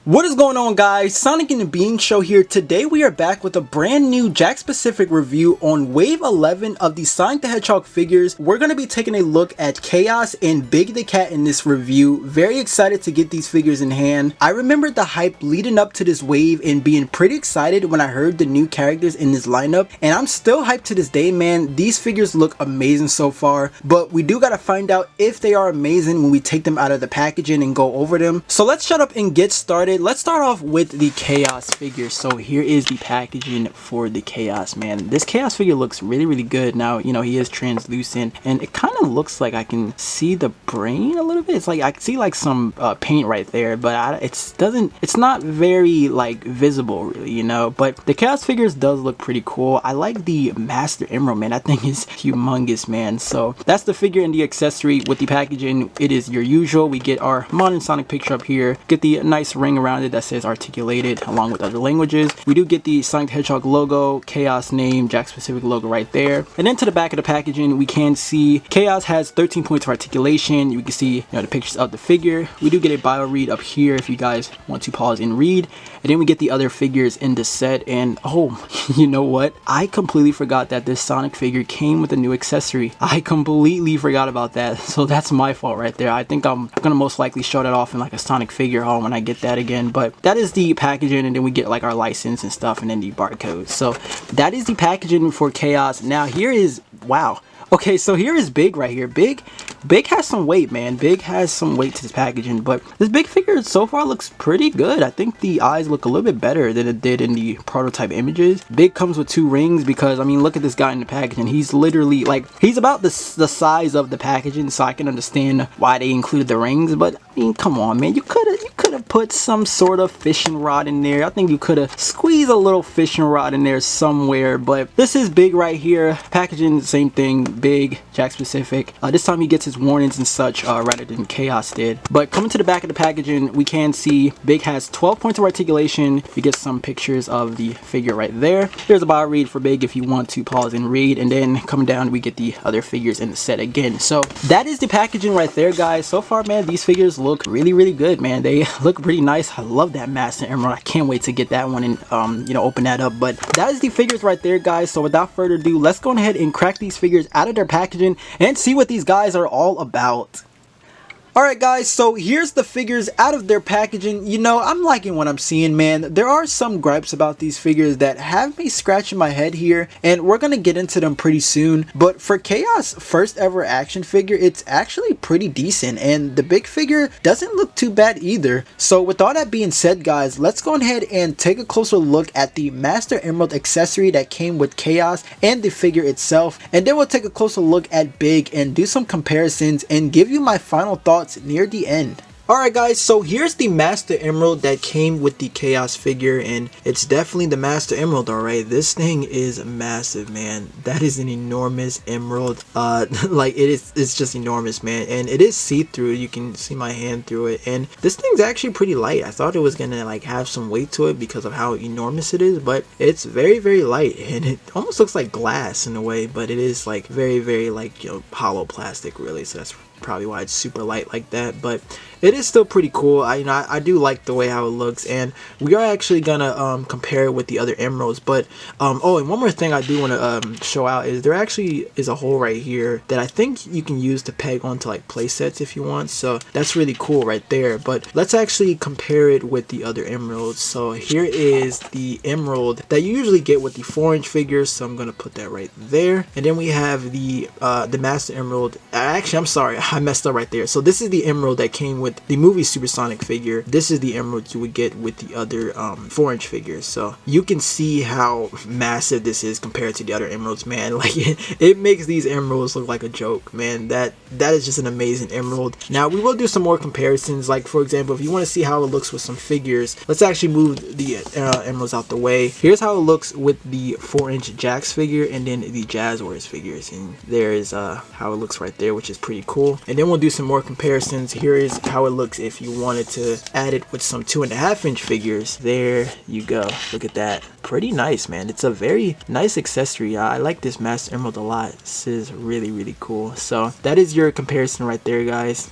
What is going on, guys? Sonic and the Bean Show here. Today we are back with a brand new Jakks specific review on Wave 11 of the Sonic the Hedgehog figures. We're going to be taking a look at Chaos and Big the Cat in this review. Very excited to get these figures in hand. I remember the hype leading up to this wave and being pretty excited when I heard the new characters in this lineup, and I'm still hyped to this day, man. These figures look amazing so far, but we do got to find out if they are amazing when we take them out of the packaging and go over them. So let's shut up and get started. Let's start off with the Chaos figure. So here is the packaging for the Chaos, man. This Chaos figure looks really good. Now, you know, he is translucent and it kind of looks like I can see the brain a little bit. It's like I can see like some paint right there, but it's not very like visible really, you know. But the Chaos figures does look pretty cool. I like the Master Emerald, man. That thing is humongous, man. So that's the figure and the accessory. With the packaging, it is your usual. We get our modern Sonic picture up here, get the nice ring around it that says articulated along with other languages. We do get the Sonic the Hedgehog logo, Chaos name, Jakks specific logo right there. And then to the back of the packaging, we can see Chaos has 13 points of articulation. You can see, you know, the pictures of the figure. We do get a bio read up here if you guys want to pause and read. And then we get the other figures in the set. And oh, you know what? I completely forgot that this Sonic figure came with a new accessory. I completely forgot about that. So that's my fault right there. I think I'm gonna most likely show that off in like a Sonic figure haul when I get that again. But that is the packaging, and then we get like our license and stuff, and then the barcode. So that is the packaging for Chaos. Now here is, wow. Okay, so here is Big right here. Big has some weight, man. Big has some weight to this packaging, but this Big figure so far looks pretty good. I think the eyes look a little bit better than it did in the prototype images. Big comes with 2 rings because, I mean, look at this guy in the packaging. He's literally, like, he's about the size of the packaging, so I can understand why they included the rings, but, I mean, come on, man. You could have put some sort of fishing rod in there. I think you could have squeezed a little fishing rod in there somewhere, but this is Big right here. Packaging, same thing. Big, Jakks specific. This time he gets his warnings and such rather than Chaos did. But coming to the back of the packaging, we can see Big has 12 points of articulation. We get some pictures of the figure right there. There's a bio read for Big if you want to pause and read. And then coming down, we get the other figures in the set again. So that is the packaging right there, guys. So far, man, these figures look really good, man. They look pretty nice. I love that Master Emerald. I can't wait to get that one and you know, open that up. But that is the figures right there, guys. So without further ado, let's go ahead and crack these figures out of their packaging and see what these guys are all about. Alright guys, so here's the figures out of their packaging. You know, I'm liking what I'm seeing, man. There are some gripes about these figures that have me scratching my head here, and we're gonna get into them pretty soon. But for Chaos' first ever action figure, it's actually pretty decent, and the Big figure doesn't look too bad either. So with all that being said, guys, let's go ahead and take a closer look at the Master Emerald accessory that came with Chaos and the figure itself, and then we'll take a closer look at Big and do some comparisons and give you my final thoughts near the end. Alright guys, so here's the Master Emerald that came with the Chaos figure, and it's definitely the Master Emerald, alright. This thing is massive, man. That is an enormous emerald. Like it's just enormous, man. And it is see-through. You can see my hand through it. And this thing's actually pretty light. I thought it was gonna like have some weight to it because of how enormous it is, but it's very light, and it almost looks like glass in a way, but it is like very like, you know, hollow plastic really. So that's probably why it's super light like that, but it is still pretty cool. I do like the way how it looks, and we are actually gonna compare it with the other emeralds. But oh, and one more thing I do want to show out is there actually is a hole right here that I think you can use to peg onto like play sets if you want, so that's really cool right there. But let's actually compare it with the other emeralds. So here is the emerald that you usually get with the 4-inch figures, so I'm gonna put that right there. And then we have the Master Emerald. Actually, I'm sorry, I messed up right there. So this is the emerald that came with the movie Supersonic figure. This is the emerald you would get with the other 4-inch figures. So you can see how massive this is compared to the other emeralds, man. Like it makes these emeralds look like a joke, man. That is just an amazing emerald. Now we will do some more comparisons. Like for example, if you want to see how it looks with some figures, let's actually move the emeralds out the way. Here's how it looks with the 4-inch Jakks figure and then the Jazzwares figures, and there is how it looks right there, which is pretty cool. And then we'll do some more comparisons. Here is how it looks if you wanted to add it with some 2.5-inch figures. There you go. Look at that. Pretty nice, man. It's a very nice accessory. I like this Master Emerald a lot. This is really cool. So that is your comparison right there, guys.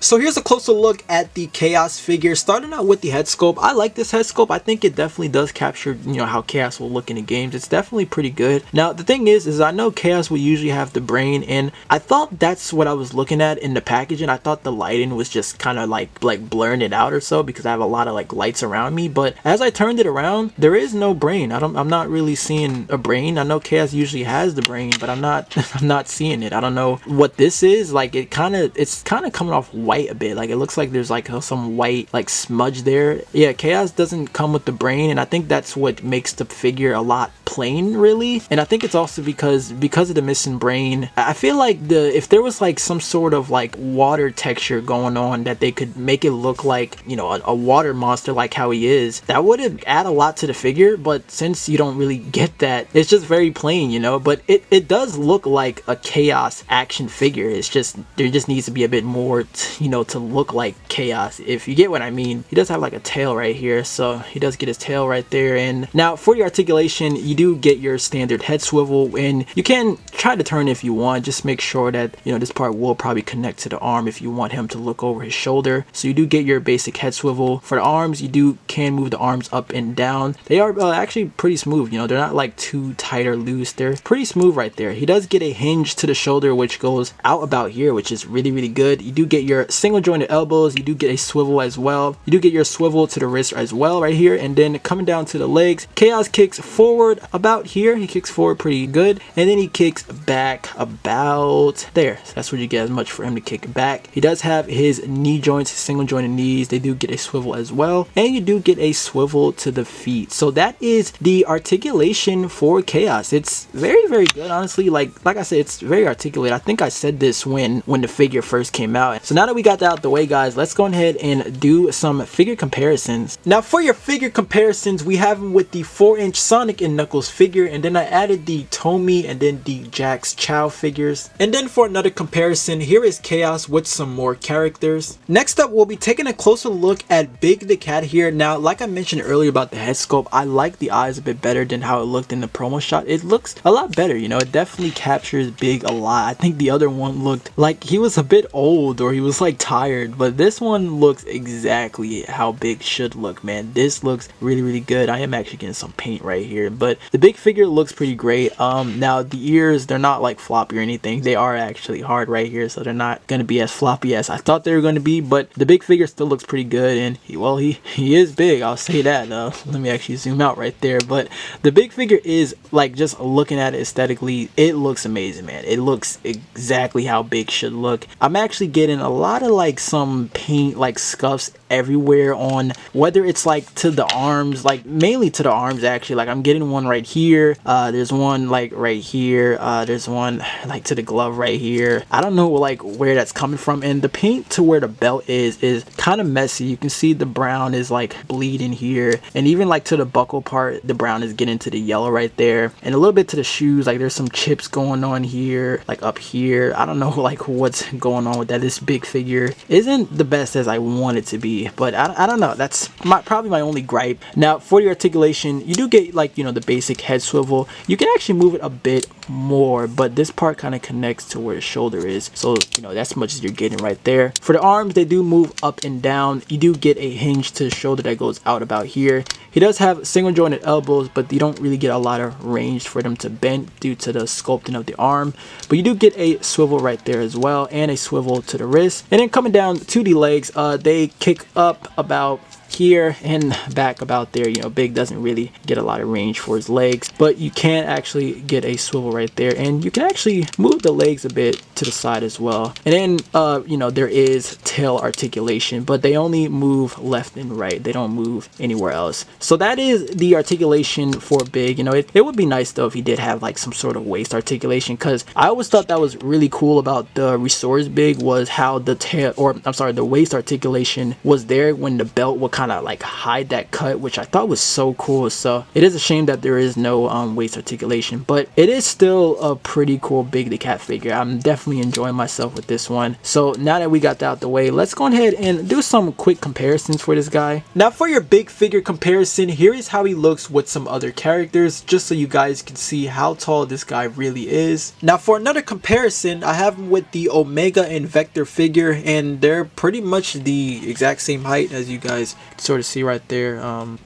So here's a closer look at the Chaos figure, starting out with the head sculpt. I like this head sculpt. I think it definitely does capture, how Chaos will look in the games. It's definitely pretty good. Now, the thing is I know Chaos will usually have the brain, and I thought that's what I was looking at in the packaging. I thought the lighting was just kind of like blurring it out or so, because I have a lot of like lights around me. But as I turned it around, there is no brain. I'm not really seeing a brain. I know Chaos usually has the brain, but I'm not I'm not seeing it. I don't know what this is. Like, it's kind of coming off white a bit. Like, it looks like there's like some white like smudge there. Yeah, Chaos doesn't come with the brain, and I think that's what makes the figure a lot plain, really. And I think it's also because of the missing brain. I feel like if there was like some sort of like water texture going on, that they could make it look like, a water monster like how he is, that would have add a lot to the figure. But since you don't really get that, it's just very plain, but it does look like a Chaos action figure. It's just, there just needs to be a bit more to look like Chaos, if you get what I mean. He does have like a tail right here, so he does get his tail right there. And now for the articulation, you do get your standard head swivel, and you can try to turn if you want. Just make sure that this part will probably connect to the arm if you want him to look over his shoulder. So you do get your basic head swivel. For the arms, you can move the arms up and down. They are actually pretty smooth. They're not like too tight or loose. They're pretty smooth right there. He does get a hinge to the shoulder, which goes out about here, which is really, really good. You do get your single jointed elbows. You do get a swivel as well. You do get your swivel to the wrist as well right here. And then coming down to the legs, Chaos kicks forward about here. He kicks forward pretty good, and then he kicks back about there. So that's what you get, as much for him to kick back. He does have his knee joints, his single jointed knees. They do get a swivel as well, and you do get a swivel to the feet. So that is the articulation for Chaos. It's very, very good, honestly. Like I said, it's very articulate. I think I said this when the figure first came out. So now that we got that out the way, guys, let's go ahead and do some figure comparisons. Now for your figure comparisons, we have him with the 4-inch Sonic and Knuckles figure, and then I added the Tomy and then the Jakks Chow figures. And then for another comparison, here is Chaos with some more characters. Next up, we'll be taking a closer look at Big the Cat here. Now, like I mentioned earlier about the head sculpt, I like the eyes a bit better than how it looked in the promo shot. It looks a lot better, it definitely captures Big a lot. I think the other one looked like he was a bit old, or he was like tired, but this one looks exactly how Big should look, man. This looks really, really good. I am actually getting some paint right here, but the Big figure looks pretty great. Now the ears, they're not like floppy or anything. They are actually hard right here, so they're not going to be as floppy as I thought they were going to be, but the Big figure still looks pretty good. And he is big, I'll say that. Let me actually zoom out right there, but the Big figure is, like, just looking at it aesthetically, it looks amazing, man. It looks exactly how Big should look. I'm actually getting a lot of like some paint like scuffs everywhere, on whether it's like to the arms, like mainly to the arms actually. Like I'm getting one right here, there's one like right here, there's one like to the glove right here. I don't know like where that's coming from, and the paint to where the belt is kind of messy. You can see the brown is like bleeding here, and even like to the buckle part, the brown is getting to the yellow right there, and a little bit to the shoes. Like there's some chips going on here, like up here. I don't know like what's going on with that. This Big figure isn't the best as I want it to be, but I don't know. That's probably my only gripe. Now for the articulation, you do get like the basic head swivel. You can actually move it a bit more, but this part kind of connects to where the shoulder is, so that's as much as you're getting right there. For the arms, they do move up and down. You do get a hinge to the shoulder that goes out about here. He does have single jointed elbows, but you don't really get a lot of range for them to bend due to the sculpting of the arm, but you do get a swivel right there as well, and a swivel to the wrist. And then coming down to the legs, they kick up about here and back about there. Big doesn't really get a lot of range for his legs, but you can actually get a swivel right there, and you can actually move the legs a bit to the side as well. And then there is tail articulation, but they only move left and right. They don't move anywhere else. So that is the articulation for Big. It would be nice though if he did have like some sort of waist articulation, because I always thought that was really cool about the Resource Big, was how the tail, or I'm sorry, the waist articulation was there when the belt would kind of like hide that cut, which I thought was so cool. So it is a shame that there is no waist articulation, but it is still a pretty cool Big the Cat figure. I'm definitely enjoying myself with this one. So now that we got that out the way, let's go ahead and do some quick comparisons for this guy. Now for your big figure comparison, here is how he looks with some other characters, just so you guys can see how tall this guy really is. Now for another comparison, I have him with the Omega and Vector figure, and they're pretty much the exact same height, as you guys sort of see right there.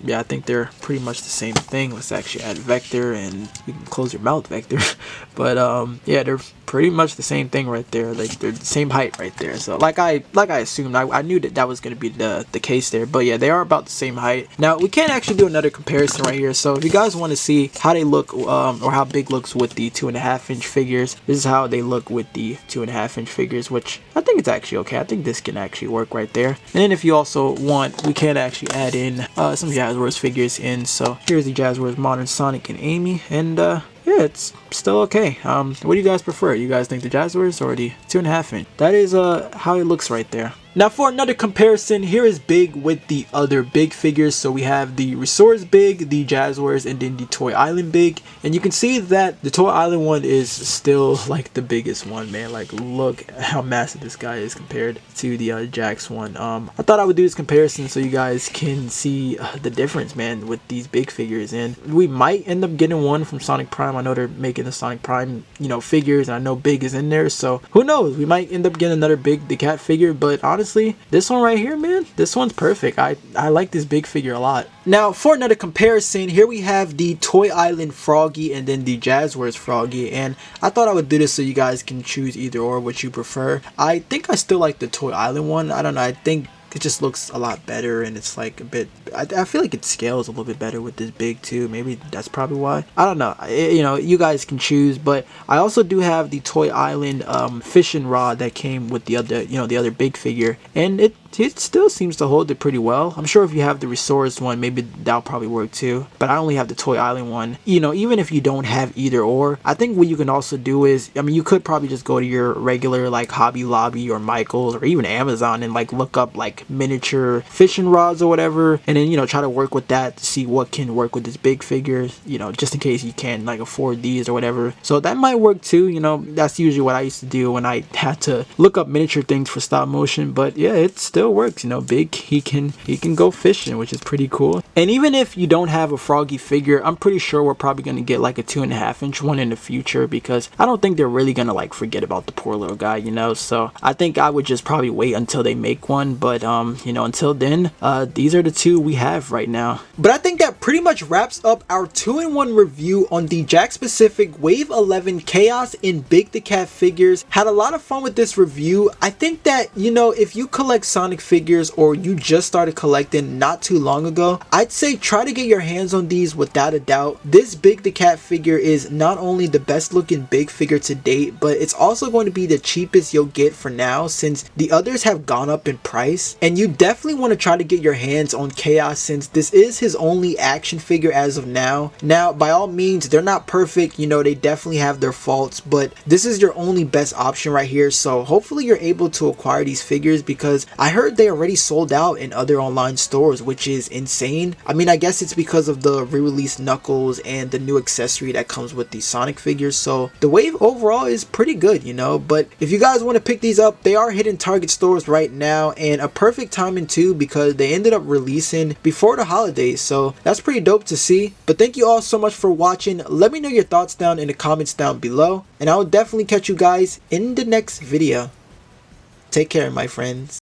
Yeah, I think they're pretty much the same thing. Let's actually add Vector, and you can close your mouth, Vector. But yeah, they're pretty much the same thing right there. Like, they're the same height right there. So like I assumed, I knew that was going to be the case there. But yeah, they are about the same height. Now we can actually do another comparison right here. So if you guys want to see how they look, or how big looks with the 2.5-inch figures, this is how they look with the 2.5-inch figures, which I think it's actually okay. I think this can actually work right there. And then if you also want, we can actually add in some Jazzwares figures in. So here's the Jazzwares Modern Sonic and Amy, and yeah, it's still okay. What do you guys prefer? You guys think the Jazzwares or the 2.5-inch? That is how it looks right there. Now for another comparison, here is Big with the other Big figures. So we have the Resource Big, the Jazzwares, and then the Toy Island Big. And you can see that the Toy Island one is still like the biggest one, man. Like, look how massive this guy is compared to the Jakks one. I thought I would do this comparison so you guys can see the difference, man, with these big figures. And we might end up getting one from Sonic Prime. I know they're making the Sonic Prime, you know, figures, and I know Big is in there. So who knows? We might end up getting another Big the Cat figure, but honestly, this one right here, man, this one's perfect. I like this Big figure a lot. Now for another comparison, here we have the Toy Island Froggy and then the Jazzwares Froggy, and I thought I would do this so you guys can choose either or what you prefer. I think I still like the Toy Island one. I don't know, I think it just looks a lot better, and it's like a bit, I feel like it scales a little bit better with this Big too. Maybe that's probably why. I don't know. You know, you guys can choose. But I also do have the Toy Island fishing rod that came with the other, you know, the other Big figure, and it still seems to hold it pretty well. I'm sure if you have the Resource one, maybe that'll probably work too. But I only have the Toy Island one. You know, even if you don't have either or, I think what you can also do is, I mean, you could probably just go to your regular like Hobby Lobby or Michael's or even Amazon and like look up like miniature fishing rods or whatever, and then, you know, try to work with that to see what can work with this Big figure, you know, just in case you can't like afford these or whatever. So that might work too. You know, that's usually what I used to do when I had to look up miniature things for stop motion. But yeah, it still works. You know, Big, he can go fishing, which is pretty cool. And even if you don't have a Froggy figure, I'm pretty sure we're probably going to get like a 2.5-inch one in the future, because I don't think they're really going to like forget about the poor little guy, you know. So I think I would just probably wait until they make one. But you know, until then, these are the two we have right now. But I think that pretty much wraps up our 2-in-1 review on the Jakks Pacific Wave 11 Chaos and Big the Cat figures. Had a lot of fun with this review. I think that, you know, if you collect Sonic figures, or you just started collecting not too long ago, I'd say try to get your hands on these without a doubt. This Big the Cat figure is not only the best looking Big figure to date, but it's also going to be the cheapest you'll get for now, since the others have gone up in price. And you definitely want to try to get your hands on Chaos, since this is his only action figure as of now. Now, by all means, they're not perfect, you know, they definitely have their faults, but this is your only best option right here. So hopefully you're able to acquire these figures, because I heard they already sold out in other online stores, which is insane. I mean, I guess it's because of the re-released Knuckles and the new accessory that comes with the Sonic figures. So the wave overall is pretty good, you know. But if you guys want to pick these up, they are hitting Target stores right now, and a perfect timing too, because they ended up releasing before the holidays. So that's pretty dope to see. But thank you all so much for watching. Let me know your thoughts down in the comments down below, and I will definitely catch you guys in the next video. Take care, my friends.